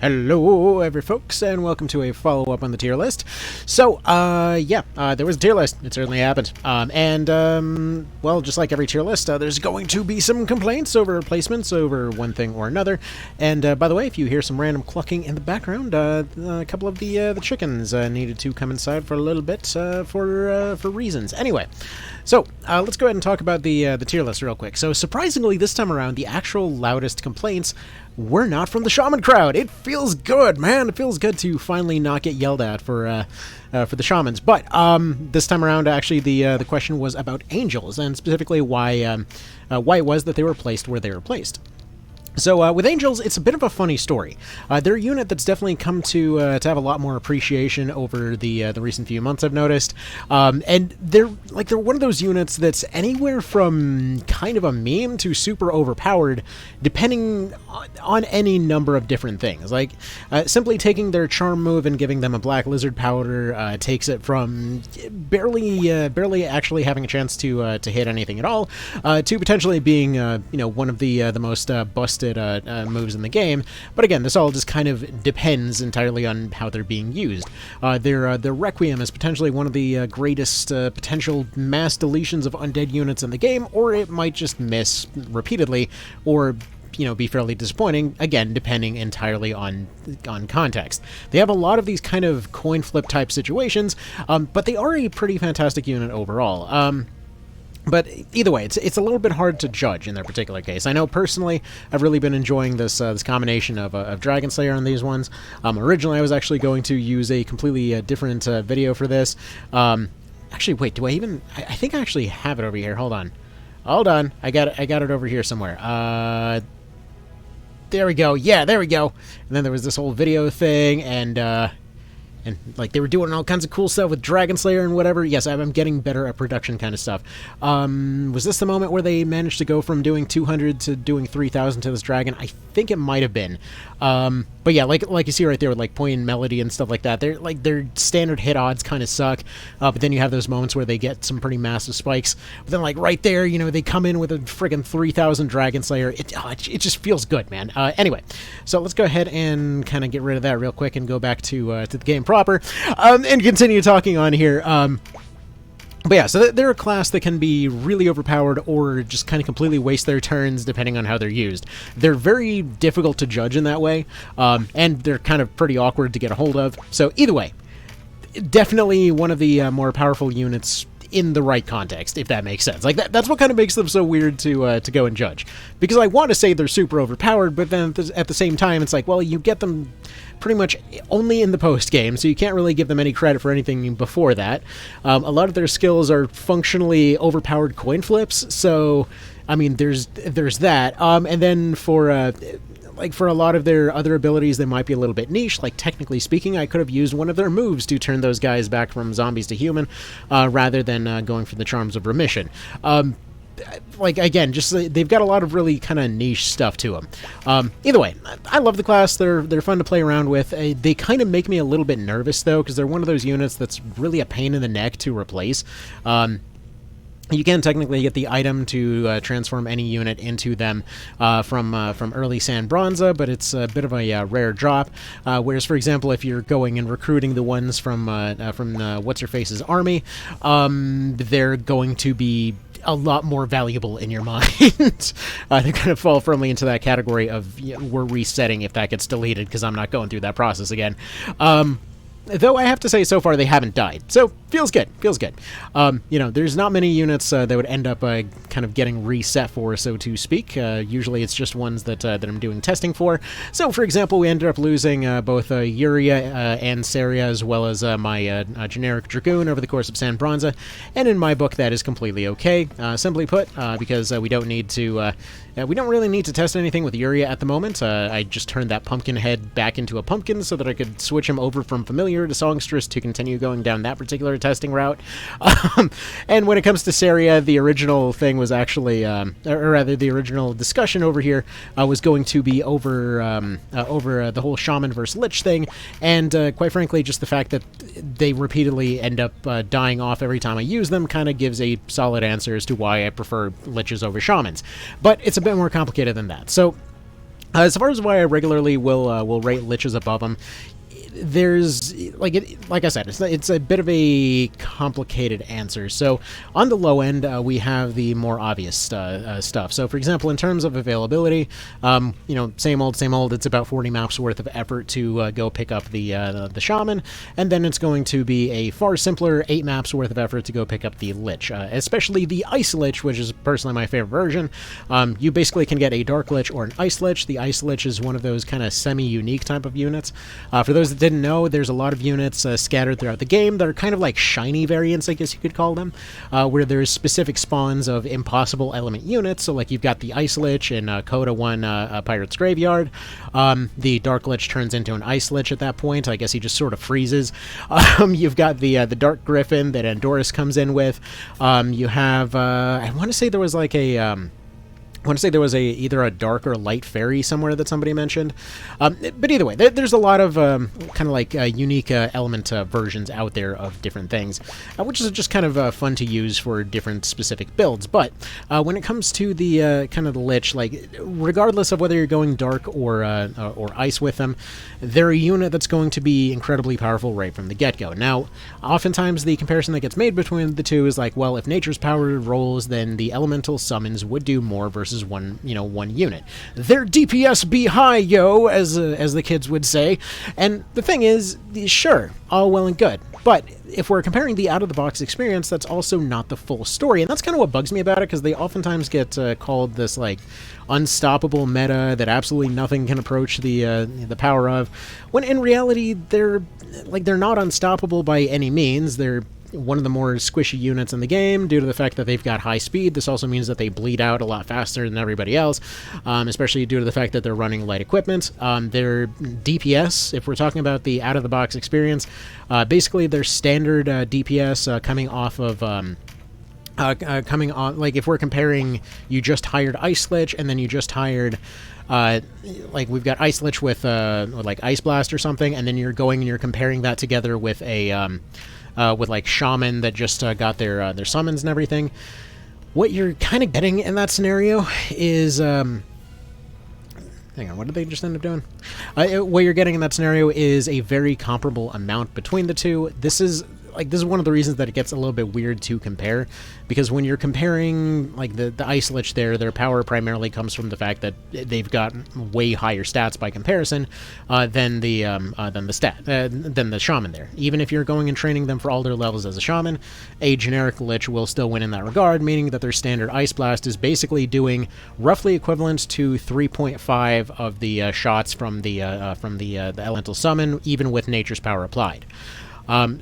Hello, folks, and welcome to a follow-up on the tier list. So, there was a tier list. It certainly happened. Well, just like every tier list, there's going to be some complaints over placements over one thing or another. And, by the way, if you hear some random clucking in the background, a couple of the chickens needed to come inside for a little bit for reasons. Anyway, so let's go ahead and talk about the tier list real quick. So, surprisingly, this time around, the actual loudest complaints were not from the Shaman crowd. It feels good, man. It feels good to finally not get yelled at for the Shamans. But this time around, actually, the question was about Angels, and specifically why it was that they were placed where they were placed. So with Angels, it's a bit of a funny story. They're a unit that's definitely come to have a lot more appreciation over the recent few months, I've noticed. And they're one of those units that's anywhere from kind of a meme to super overpowered, depending on any number of different things. Like simply taking their charm move and giving them a black lizard powder takes it from barely actually having a chance to hit anything at all to potentially being one of the most busted moves in the game. But again, this all just kind of depends entirely on how they're being used. Their Requiem is potentially one of the greatest potential mass deletions of undead units in the game, or it might just miss repeatedly, or be fairly disappointing, again, depending entirely on context. They have a lot of these kind of coin flip type situations, but they are a pretty fantastic unit overall. But either way, it's a little bit hard to judge in their particular case. I know personally, I've really been enjoying this combination of Dragon Slayer on these ones. Originally, I was actually going to use a completely different video for this. Actually, wait, do I even? I think I actually have it over here. Hold on, I got it over here somewhere. There we go. Yeah, there we go. And then there was this whole video thing, and like they were doing all kinds of cool stuff with Dragon Slayer and whatever. Yes, I'm getting better at production kind of stuff. Was this the moment where they managed to go from doing 200 to doing 3,000 to this dragon? I think it might have been. But yeah, like you see right there with like point and melody and stuff like that, their standard hit odds kind of suck. But then you have those moments where they get some pretty massive spikes. But then like right there, they come in with a friggin' 3,000 Dragon Slayer. It just feels good, man. Anyway, so let's go ahead and kind of get rid of that real quick and go back to the game proper, and continue talking on here. But yeah, so they're a class that can be really overpowered or just kind of completely waste their turns depending on how they're used. They're very difficult to judge in that way, and they're kind of pretty awkward to get a hold of. So either way, definitely one of the more powerful units in the right context, if that makes sense. Like that's what kind of makes them so weird to go and judge. Because I want to say they're super overpowered, but then at the same time, it's like, well, you get them pretty much only in the post game, so you can't really give them any credit for anything before that. A lot of their skills are functionally overpowered coin flips, so I mean, there's that. And then for a lot of their other abilities, they might be a little bit niche. Like, technically speaking, I could have used one of their moves to turn those guys back from zombies to human, rather than going for the Charms of Remission. Like, again, just they've got a lot of really kind of niche stuff to them. Either way, I love the class. They're fun to play around with. They kind of make me a little bit nervous, though, because they're one of those units that's really a pain in the neck to replace. You can technically get the item to transform any unit into them from early San Bronza, but it's a bit of a rare drop. Whereas, for example, if you're going and recruiting the ones from What's-Her-Face's army, they're going to be a lot more valuable in your mind. They kind of fall firmly into that category of we're resetting if that gets deleted, because I'm not going through that process again. Though I have to say, so far they haven't died, so feels good. There's not many units that would end up kind of getting reset for, so to speak. Usually it's just ones that I'm doing testing for. So, for example, we ended up losing both Yuria and Saria, as well as my generic Dragoon over the course of San Bronza, and in my book that is completely okay, simply put, because we don't really need to test anything with Yuria at the moment. I just turned that pumpkin head back into a pumpkin so that I could switch him over from familiar to songstress to continue going down that particular testing route. And when it comes to Saria, the original thing was actually, or rather the original discussion over here was going to be over the whole Shaman versus Lich thing, and quite frankly, just the fact that they repeatedly end up dying off every time I use them kind of gives a solid answer as to why I prefer Liches over Shamans. But it's a bit more complicated than that. So As far as why I regularly will rate liches above them, there's like I said, it's a bit of a complicated answer. So on the low end, we have the more obvious stuff. So for example, in terms of availability, same old. It's about 40 maps worth of effort to go pick up the Shaman, and then it's going to be a far simpler 8 maps worth of effort to go pick up the Lich, especially the Ice Lich, which is personally my favorite version. You basically can get a Dark Lich or an Ice Lich. The Ice Lich is one of those kind of semi-unique type of units. For those that didn't know, there's a lot of units scattered throughout the game that are kind of like shiny variants, I guess you could call them, where there's specific spawns of impossible element units. So like you've got the Ice Lich in Coda 1 Pirate's Graveyard. The Dark Lich turns into an Ice Lich at that point. I guess he just sort of freezes. You've got the Dark Griffin that Andorus comes in with. You have, I want to say there was like a... I want to say there was either a dark or light fairy somewhere that somebody mentioned. But either way, there's a lot of kind of like unique element versions out there of different things, which is just kind of fun to use for different specific builds. But when it comes to the kind of the Lich, like regardless of whether you're going dark or ice with them, they're a unit that's going to be incredibly powerful right from the get-go. Now, oftentimes the comparison that gets made between the two is like, well, if nature's power rolls, then the elemental summons would do more versus one unit. Their DPS be high, yo, as the kids would say. And the thing is, sure, all well and good, but if we're comparing the out-of-the-box experience, that's also not the full story, and that's kind of what bugs me about it, because they oftentimes get called this like unstoppable meta that absolutely nothing can approach the power of, when in reality they're not unstoppable by any means. They're one of the more squishy units in the game due to the fact that they've got high speed. This also means that they bleed out a lot faster than everybody else, especially due to the fact that they're running light equipment. Their DPS, if we're talking about the out-of-the-box experience, basically their standard DPS coming off of... coming on, like if we're comparing, you just hired Ice Lich and then you just hired like we've got Ice Lich with like Ice Blast or something, and then you're going and you're comparing that together with a with like Shaman that just got their summons and everything. What you're kind of getting in that scenario is hang on, what did they just end up doing? What you're getting in that scenario is a very comparable amount between the two. This is one of the reasons that it gets a little bit weird to compare, because when you're comparing like the Ice Lich their power primarily comes from the fact that they've got way higher stats by comparison than the Shaman there. Even if you're going and training them for all their levels as a Shaman, a generic Lich will still win in that regard, meaning that their standard Ice Blast is basically doing roughly equivalent to 3.5 of the shots from the elemental summon, even with nature's power applied.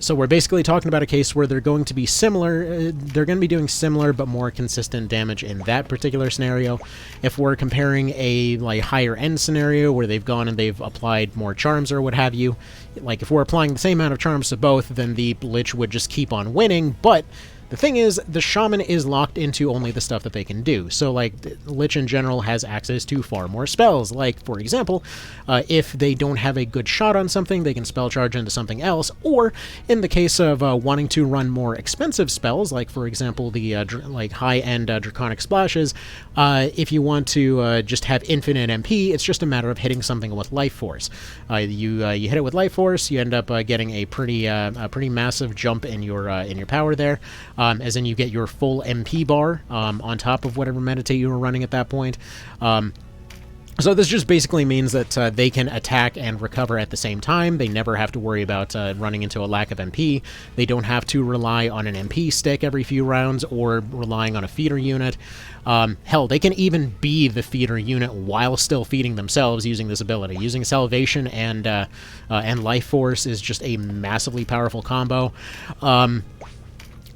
So we're basically talking about a case where they're going to be similar, they're going to be doing similar but more consistent damage in that particular scenario. If we're comparing a like higher end scenario where they've gone and they've applied more charms or what have you, like if we're applying the same amount of charms to both, then the Lich would just keep on winning, but the thing is, the Shaman is locked into only the stuff that they can do. So, like, Lich in general has access to far more spells. Like, for example, if they don't have a good shot on something, they can spell charge into something else. Or, in the case of wanting to run more expensive spells, like, for example, the high-end Draconic Splashes, if you want to just have infinite MP, it's just a matter of hitting something with Life Force. You hit it with Life Force, you end up getting a pretty massive jump in your power there. As in you get your full MP bar on top of whatever meditate you were running at that point. So this just basically means that they can attack and recover at the same time. They never have to worry about running into a lack of MP. They don't have to rely on an MP stick every few rounds or relying on a feeder unit. Hell, they can even be the feeder unit while still feeding themselves using this ability. Using Salvation and Life Force is just a massively powerful combo.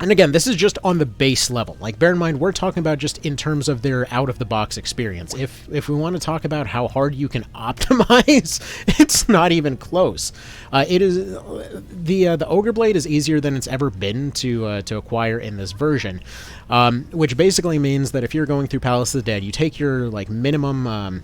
And again, this is just on the base level. Like, bear in mind, we're talking about just in terms of their out-of-the-box experience. If we want to talk about how hard you can optimize, it's not even close. It is the Ogre Blade is easier than it's ever been to acquire in this version, which basically means that if you're going through Palace of the Dead, you take your minimum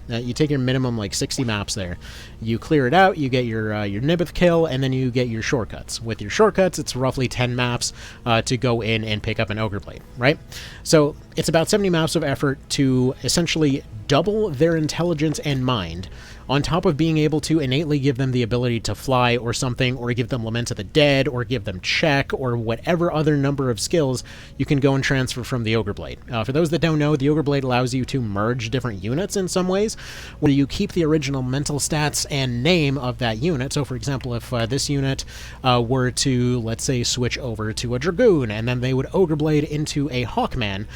60 maps there, you clear it out, you get your Nibbith kill, and then you get your shortcuts. With your shortcuts, it's roughly 10 maps to go go in and pick up an Ogre Blade, right? So it's about 70 maps of effort to essentially double their intelligence and mind, on top of being able to innately give them the ability to fly or something, or give them Lament of the Dead, or give them check, or whatever other number of skills you can go and transfer from the Ogre Blade. For those that don't know, the Ogre Blade allows you to merge different units in some ways, where you keep the original mental stats and name of that unit. So for example, if this unit were to, let's say, switch over to a Dragoon, and then they would Ogre Blade into a Hawkman,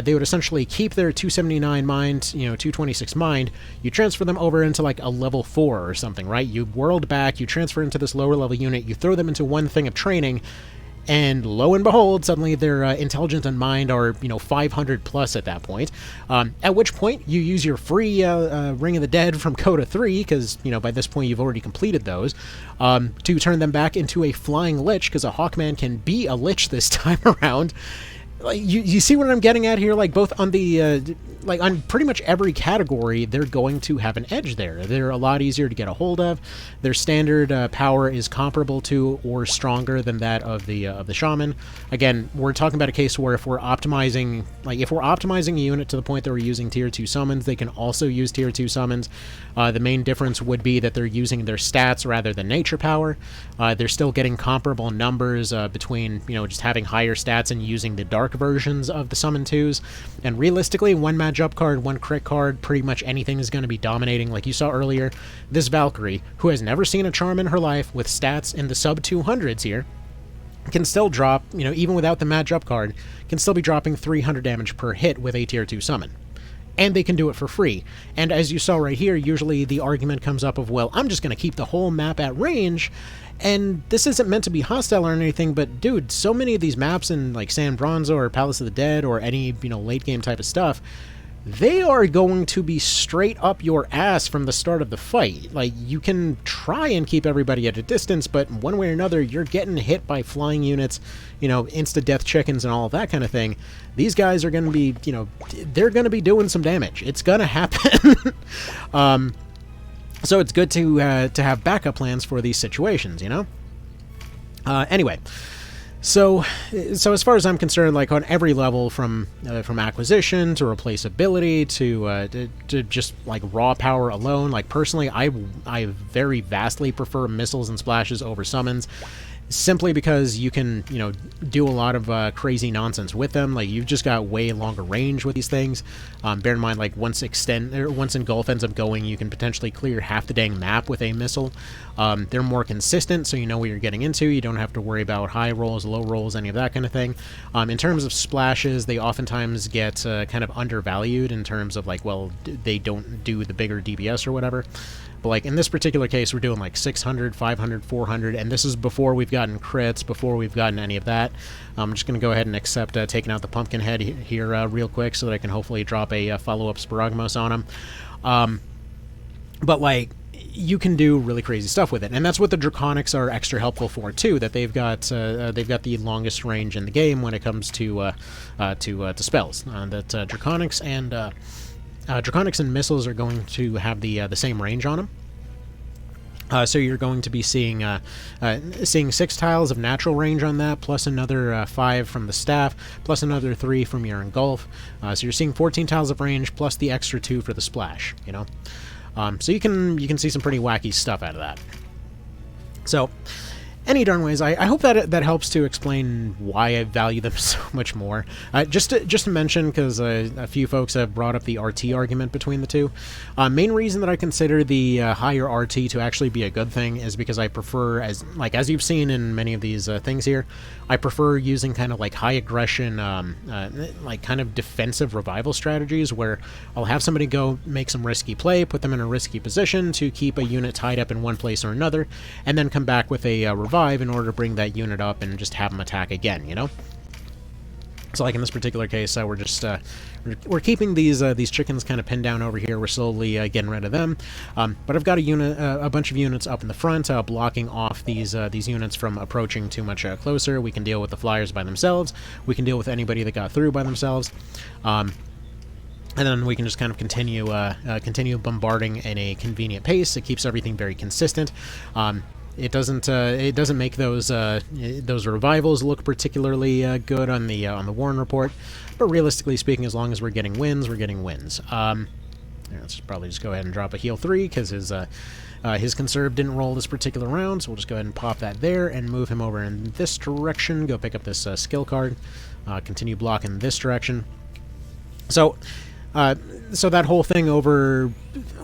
they would essentially keep their 279 mind, 226 mind, you transfer them over into like a level 4 or something, right? You world back, you transfer into this lower level unit, you throw them into one thing of training, and lo and behold, suddenly their intelligence and mind are, 500 plus at that point. At which point, you use your free Ring of the Dead from Coda 3, because, by this point you've already completed those, to turn them back into a Flying Lich, because a Hawkman can be a Lich this time around. You see what I'm getting at here? Like, both on the, on pretty much every category, they're going to have an edge there. They're a lot easier to get a hold of. Their standard power is comparable to or stronger than that of the Shaman. Again, we're talking about a case where if we're optimizing a unit to the point that we're using Tier 2 summons, they can also use Tier 2 summons. The main difference would be that they're using their stats rather than nature power. They're still getting comparable numbers between, just having higher stats and using the dark versions of the Summon 2s. And realistically, one matchup card, one crit card, pretty much anything is going to be dominating. Like you saw earlier, this Valkyrie, who has never seen a charm in her life, with stats in the sub 200s here, can still drop, even without the matchup card, can still be dropping 300 damage per hit with a Tier 2 summon. And they can do it for free. And as you saw right here, usually the argument comes up of, well, I'm just going to keep the whole map at range, and this isn't meant to be hostile or anything, but dude, so many of these maps in like San Bronzo or Palace of the Dead or any, late game type of stuff, they are going to be straight up your ass from the start of the fight. Like, you can try and keep everybody at a distance, but one way or another, you're getting hit by flying units, insta-death chickens and all of that kind of thing. These guys are going to be, they're going to be doing some damage. It's going to happen. So it's good to have backup plans for these situations, Anyway. So as far as I'm concerned, like on every level, from acquisition to replaceability to just like raw power alone, like personally, I very vastly prefer missiles and splashes over summons, simply because you can, do a lot of crazy nonsense with them. Like, you've just got way longer range with these things. Bear in mind, like, once Engulf ends up going, you can potentially clear half the dang map with a missile. They're more consistent, so you know what you're getting into. You don't have to worry about high rolls, low rolls, any of that kind of thing. In terms of splashes, they oftentimes get kind of undervalued in terms of, like, well, they don't do the bigger DPS or whatever. But, like, in this particular case, we're doing, like, 600, 500, 400, and this is before we've gotten crits, before we've gotten any of that. I'm just going to go ahead and accept taking out the pumpkin head here real quick so that I can hopefully drop a follow-up Sporagmos on him. But, like, you can do really crazy stuff with it, and that's what the Draconics are extra helpful for, too, that they've got the longest range in the game when it comes to spells. Draconics and missiles are going to have the same range on them. So you're going to be seeing 6 tiles of natural range on that, plus another 5 from the staff, plus another 3 from your Engulf. So you're seeing 14 tiles of range, plus the extra 2 for the splash, So you can see some pretty wacky stuff out of that. So, any darn ways, I hope that helps to explain why I value them so much more. Just to mention, because a few folks have brought up the RT argument between the two. Main reason that I consider the higher RT to actually be a good thing is because I prefer, as you've seen in many of these things here, I prefer using kind of like high aggression, like kind of defensive revival strategies where I'll have somebody go make some risky play, put them in a risky position to keep a unit tied up in one place or another, and then come back with a revive in order to bring that unit up and just have them attack again, So like in this particular case, we're just we're keeping these chickens kind of pinned down over here. We're slowly getting rid of them, but I've got a bunch of units up in the front, blocking off these units from approaching too much closer. We can deal with the flyers by themselves. We can deal with anybody that got through by themselves. And then we can just kind of continue bombarding in a convenient pace. It keeps everything very consistent. it doesn't make those revivals look particularly good on the Warren report, but realistically speaking, as long as we're getting wins, we're getting wins. Let's probably just go ahead and drop a heal 3 because his conserve didn't roll this particular round, so we'll just go ahead and pop that there and move him over in this direction. Go pick up this skill card. Continue blocking this direction. So that whole thing over,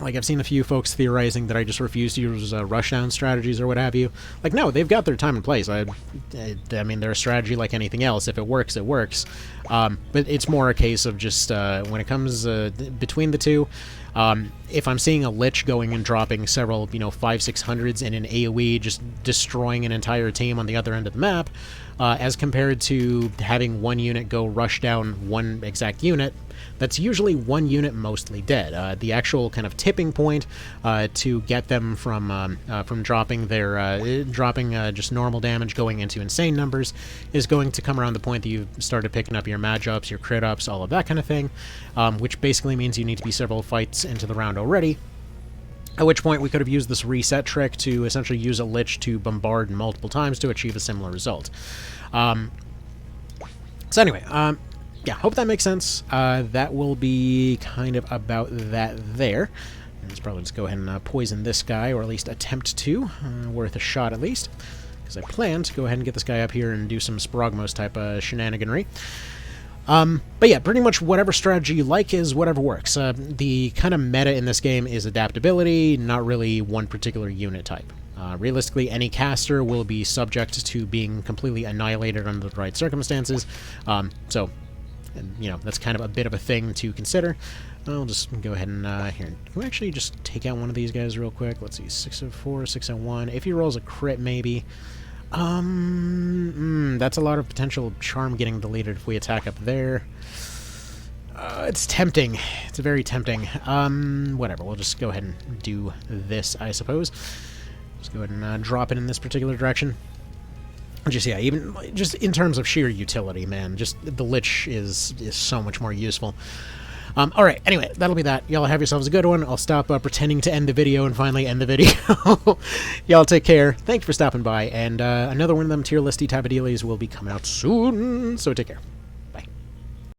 like, I've seen a few folks theorizing that I just refuse to use rushdown strategies or what have you. Like, no, they've got their time and place. I mean, they're a strategy like anything else. If it works, it works. But it's more a case of just when it comes between the two. If I'm seeing a Lich going and dropping several, 500-600s in an AoE, just destroying an entire team on the other end of the map, as compared to having one unit go rush down one exact unit, that's usually one unit mostly dead. The actual kind of tipping point to get them from dropping their just normal damage going into insane numbers is going to come around the point that you've started picking up your match ups, your crit ups, all of that kind of thing, which basically means you need to be several fights into the round already. At which point we could have used this reset trick to essentially use a Lich to bombard multiple times to achieve a similar result. So anyway, yeah, hope that makes sense. That will be kind of about that there. Let's probably just go ahead and poison this guy, or at least attempt to. Worth a shot at least. Because I plan to go ahead and get this guy up here and do some Sprogmos type shenaniganry. But yeah, pretty much whatever strategy you like is whatever works. The kind of meta in this game is adaptability, not really one particular unit type. Realistically, any caster will be subject to being completely annihilated under the right circumstances. So, that's kind of a bit of a thing to consider. I'll just go ahead and, here, can we actually just take out one of these guys real quick? Let's see, 604, 601. If he rolls a crit, maybe. That's a lot of potential charm getting deleted if we attack up there. It's tempting. It's very tempting. Whatever, we'll just go ahead and do this, I suppose. Just go ahead and drop it in this particular direction. Just, yeah, even just in terms of sheer utility, man, just the Lich is so much more useful. Alright, anyway, that'll be that. Y'all have yourselves a good one. I'll stop pretending to end the video and finally end the video. Y'all take care. Thanks for stopping by, and another one of them tier listy type of dealies will be coming out soon, so take care.